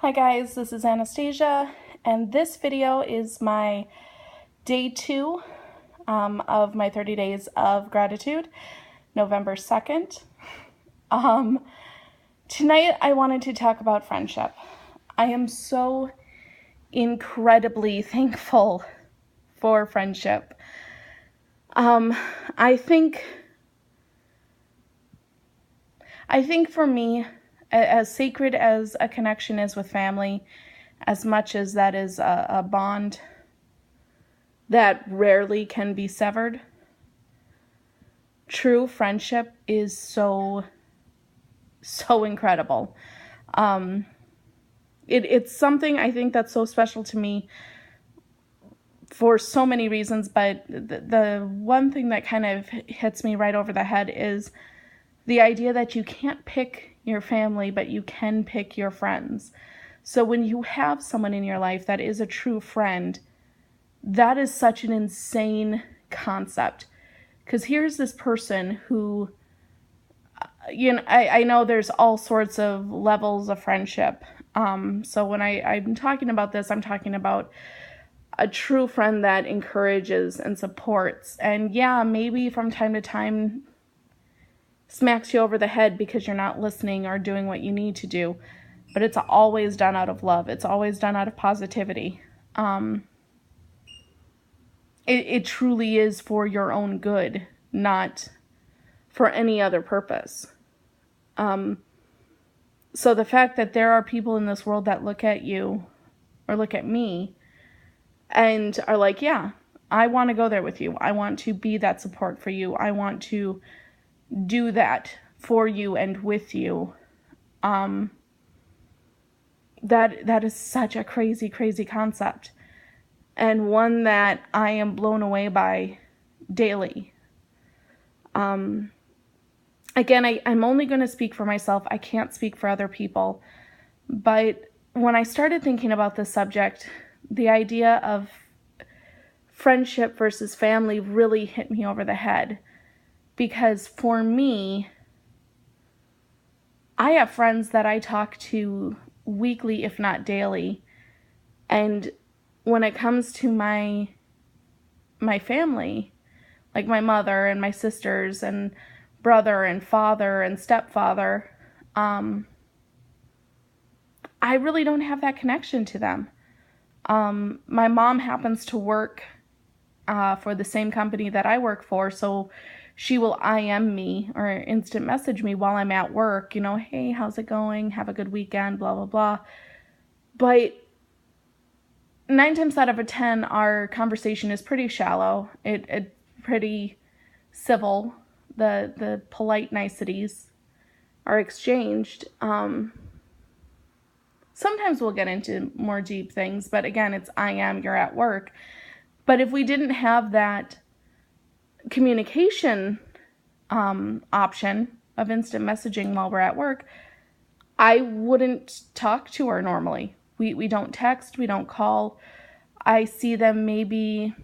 Hi guys, this is Anastasia, and this video is my day 2 of my 30 days of gratitude, November 2nd. Tonight I wanted to talk about friendship. I am so incredibly thankful for friendship. I think for me, as sacred as a connection is with family, as much as that is a bond that rarely can be severed, true friendship is so incredible. It's something I think that's so special to me for so many reasons, but the one thing that kind of hits me right over the head is the idea that you can't pick your family, but you can pick your friends. So when you have someone in your life that is a true friend, that is such an insane concept. Because here's this person who, I know there's all sorts of levels of friendship. So when I'm talking about this, I'm talking about a true friend that encourages and supports. And yeah, maybe from time to time smacks you over the head because you're not listening or doing what you need to do. But it's always done out of love. It's always done out of positivity. It truly is for your own good, not for any other purpose. So the fact that there are people in this world that look at you or look at me and are like, yeah, I want to go there with you. I want to be that support for you. I want to do that for you and with you. That is such a crazy, crazy concept, and one that I am blown away by daily. Again, I'm only going to speak for myself. I can't speak for other people. But when I started thinking about this subject, the idea of friendship versus family really hit me over the head. Because for me, I have friends that I talk to weekly, if not daily. And when it comes to my family, like my mother and my sisters and brother and father and stepfather, I really don't have that connection to them. My mom happens to work for the same company that I work for, so she will IM me or instant message me while I'm at work, hey, how's it going? Have a good weekend, blah, blah, blah. But 9 times out of 10, our conversation is pretty shallow. It's pretty civil. The polite niceties are exchanged. Sometimes we'll get into more deep things, but again, it's you're at work. But if we didn't have that communication option of instant messaging while we're at work, I wouldn't talk to her normally. We don't text, we don't call. I see them maybe,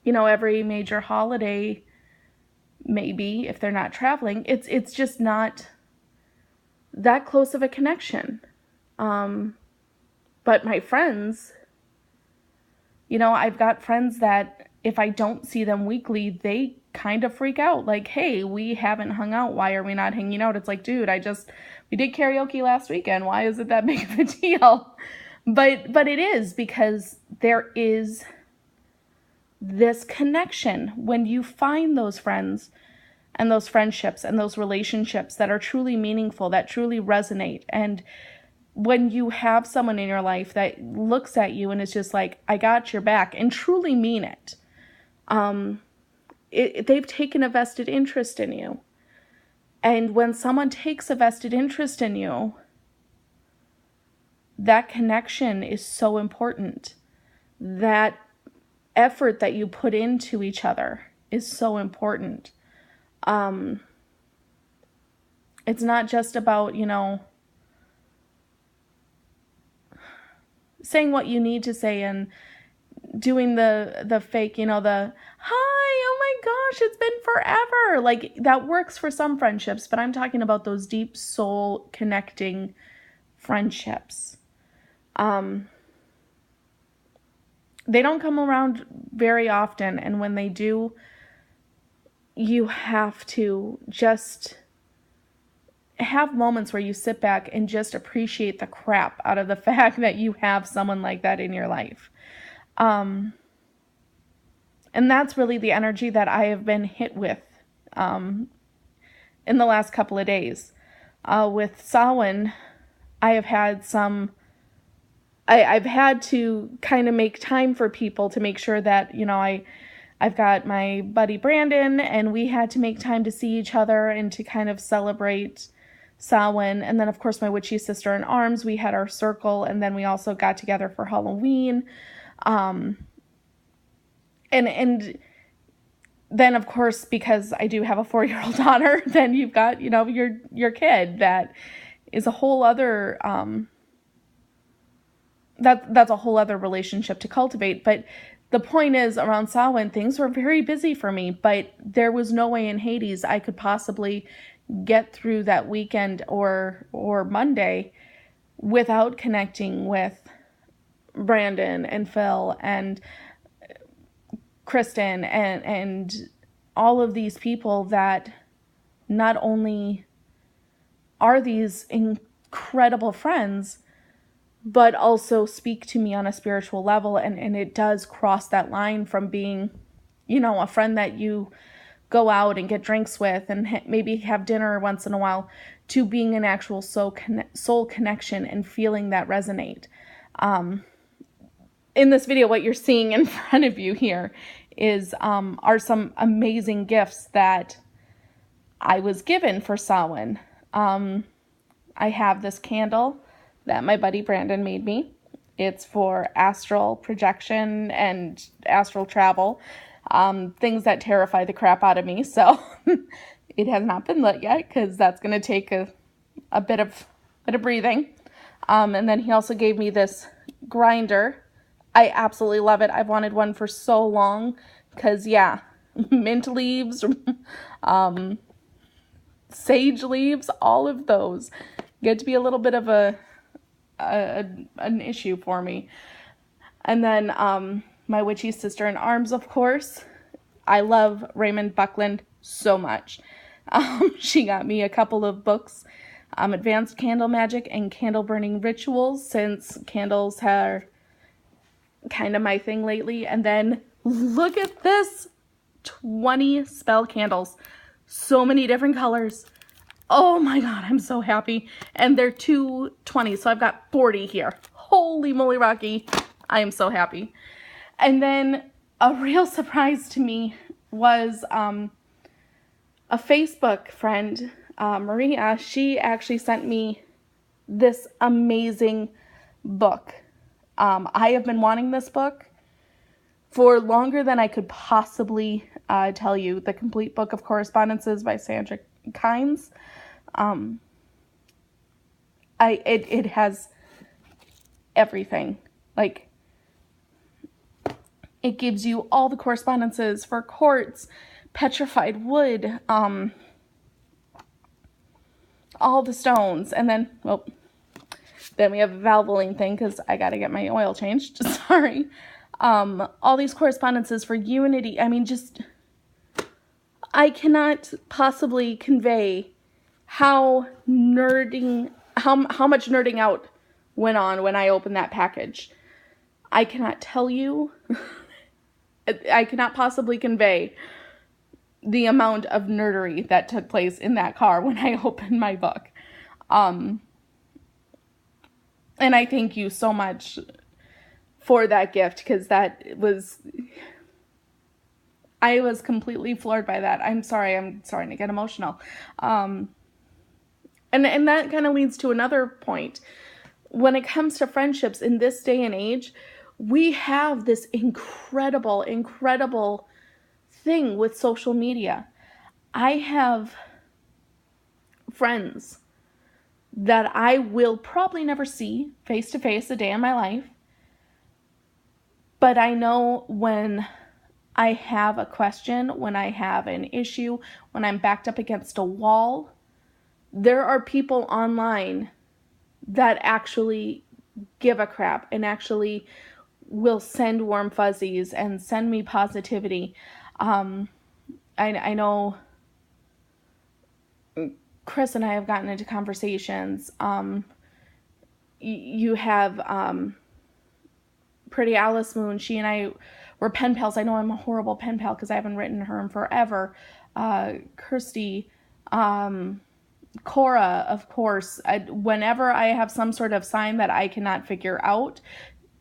every major holiday, maybe, if they're not traveling. It's just not that close of a connection. But my friends, I've got friends that if I don't see them weekly, they kind of freak out. Like, hey, we haven't hung out. Why are we not hanging out? It's like, dude, we did karaoke last weekend. Why is it that big of a deal? But it is, because there is this connection when you find those friends and those friendships and those relationships that are truly meaningful, that truly resonate. And when you have someone in your life that looks at you and is just like, I got your back, and truly mean it, they've taken a vested interest in you. And when someone takes a vested interest in you, that connection is so important. That effort that you put into each other is so important. It's not just about, saying what you need to say and doing the fake, the hi, oh my gosh, it's been forever. Like, that works for some friendships, but I'm talking about those deep soul connecting friendships. They don't come around very often, and when they do, you have to just have moments where you sit back and just appreciate the crap out of the fact that you have someone like that in your life. And that's really the energy that I have been hit with in the last couple of days. With Samhain, I have had I've had to kind of make time for people to make sure that, I've got my buddy Brandon, and we had to make time to see each other and to kind of celebrate Samhain. And then, of course, my witchy sister in arms, we had our circle, and then we also got together for Halloween. And then, of course, because I do have a 4-year-old daughter, then you've got, your kid that is a whole other, that's a whole other relationship to cultivate. But the point is, around Samhain, things were very busy for me, but there was no way in Hades I could possibly get through that weekend or Monday without connecting with Brandon and Phil and Kristen and all of these people that not only are these incredible friends, but also speak to me on a spiritual level. And it does cross that line from being, a friend that you go out and get drinks with and maybe have dinner once in a while, to being an actual soul connection and feeling that resonate. In this video, what you're seeing in front of you here are some amazing gifts that I was given for Samhain. I have this candle that my buddy Brandon made me. It's for astral projection and astral travel, things that terrify the crap out of me. So it has not been lit yet because that's going to take a bit of breathing. And then he also gave me this grinder. I absolutely love it. I've wanted one for so long because, mint leaves, sage leaves, all of those get to be a little bit of an issue for me. And then my witchy sister in arms, of course. I love Raymond Buckland so much. She got me a couple of books, Advanced Candle Magic and Candle Burning Rituals, since candles are kind of my thing lately. And then look at this, 20 spell candles, so many different colors. Oh my God, I'm so happy. And they're 220, so I've got 40 here. Holy moly, Rocky. I am so happy. And then a real surprise to me was a Facebook friend, Maria. She actually sent me this amazing book. I have been wanting this book for longer than I could possibly tell you. The Complete Book of Correspondences by Sandra Kynes. It has everything. Like, it gives you all the correspondences for quartz, petrified wood, all the stones, and then we have a Valvoline thing because I got to get my oil changed. Sorry. All these correspondences for unity. I mean, I cannot possibly convey how much nerding out went on when I opened that package. I cannot tell you. I cannot possibly convey the amount of nerdery that took place in that car when I opened my book. And I thank you so much for that gift, because I was completely floored by that. I'm starting to get emotional. And that kind of leads to another point. When it comes to friendships in this day and age, we have this incredible thing with social media. I have friends that I will probably never see face to face a day in my life. But I know when I have a question, when I have an issue, when I'm backed up against a wall, there are people online that actually give a crap and actually will send warm fuzzies and send me positivity. I know Chris and I have gotten into conversations. You have Pretty Alice Moon. She and I were pen pals. I know I'm a horrible pen pal because I haven't written her in forever. Kirsty, Cora, of course. Whenever I have some sort of sign that I cannot figure out,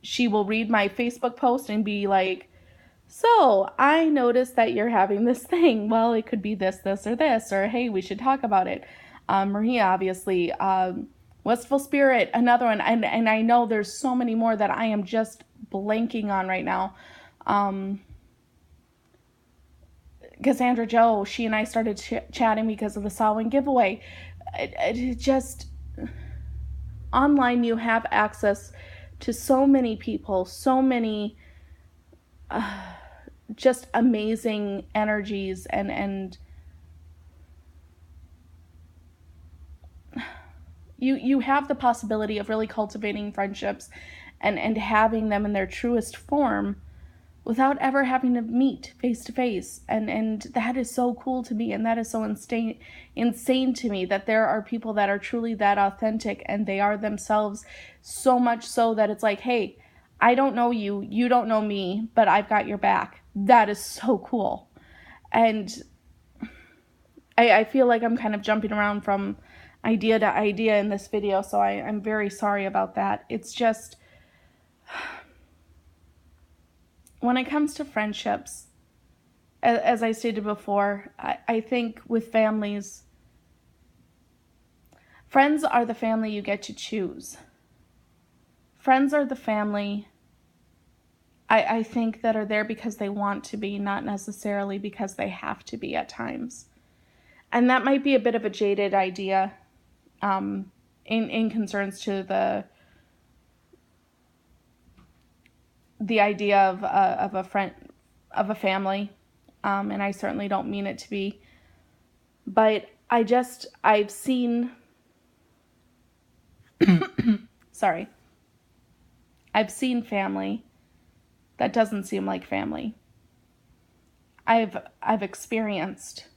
she will read my Facebook post and be like, so I noticed that you're having this thing. Well, it could be this, this, or this, or hey, we should talk about it. Maria, obviously. Wistful Spirit, another one. And I know there's so many more that I am just blanking on right now. Cassandra Joe, she and I started chatting because of the Samhain giveaway. It just, online you have access to so many people, so many just amazing energies, and you have the possibility of really cultivating friendships and having them in their truest form without ever having to meet face to face. And that is so cool to me, and that is so insane to me, that there are people that are truly that authentic and they are themselves, so much so that it's like, hey, I don't know you, you don't know me, but I've got your back. That is so cool. And I feel like I'm kind of jumping around from idea to idea in this video, so I'm very sorry about that. It's just, when it comes to friendships, as I stated before, I think with families, friends are the family you get to choose. Friends are the family, I think, that are there because they want to be, not necessarily because they have to be at times. And that might be a bit of a jaded idea in concerns to the idea of a friend, of a family, and I certainly don't mean it to be, but I've seen sorry, I've seen family that doesn't seem like family. I've experienced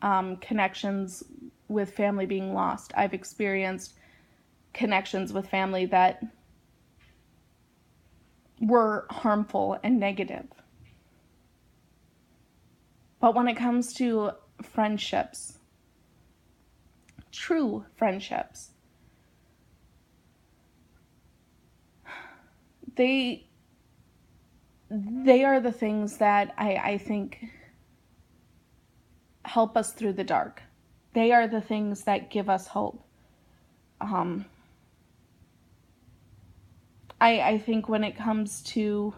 connections with family being lost. I've experienced connections with family that were harmful and negative. But when it comes to friendships, true friendships, they are the things that I think help us through the dark. They are the things that give us hope. I think when it comes to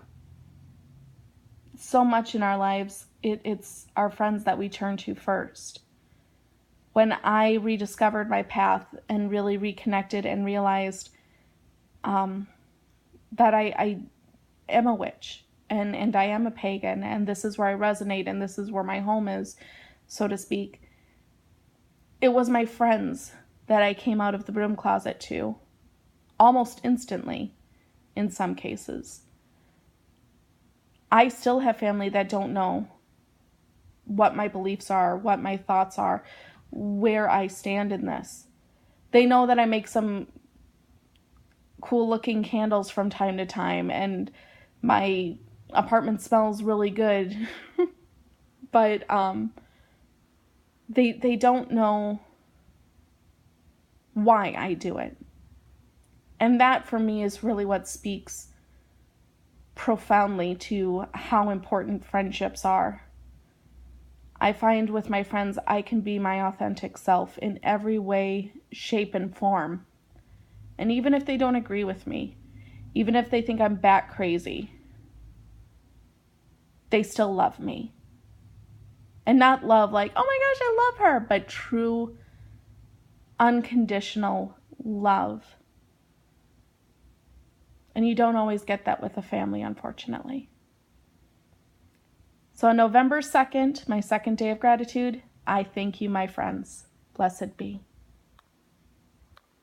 so much in our lives, it's our friends that we turn to first. When I rediscovered my path and really reconnected and realized that I am a witch and I am a pagan, and this is where I resonate and this is where my home is, so to speak, it was my friends that I came out of the broom closet to almost instantly in some cases. I still have family that don't know what my beliefs are, what my thoughts are, where I stand in this. They know that I make some cool looking candles from time to time and my apartment smells really good. But they don't know why I do it. And that for me is really what speaks profoundly to how important friendships are. I find with my friends, I can be my authentic self in every way, shape, and form. And even if they don't agree with me, even if they think I'm bat crazy, they still love me. And not love like, oh my gosh, I love her, but true, unconditional love. And you don't always get that with a family, unfortunately. So on November 2nd, my second day of gratitude, I thank you, my friends. Blessed be.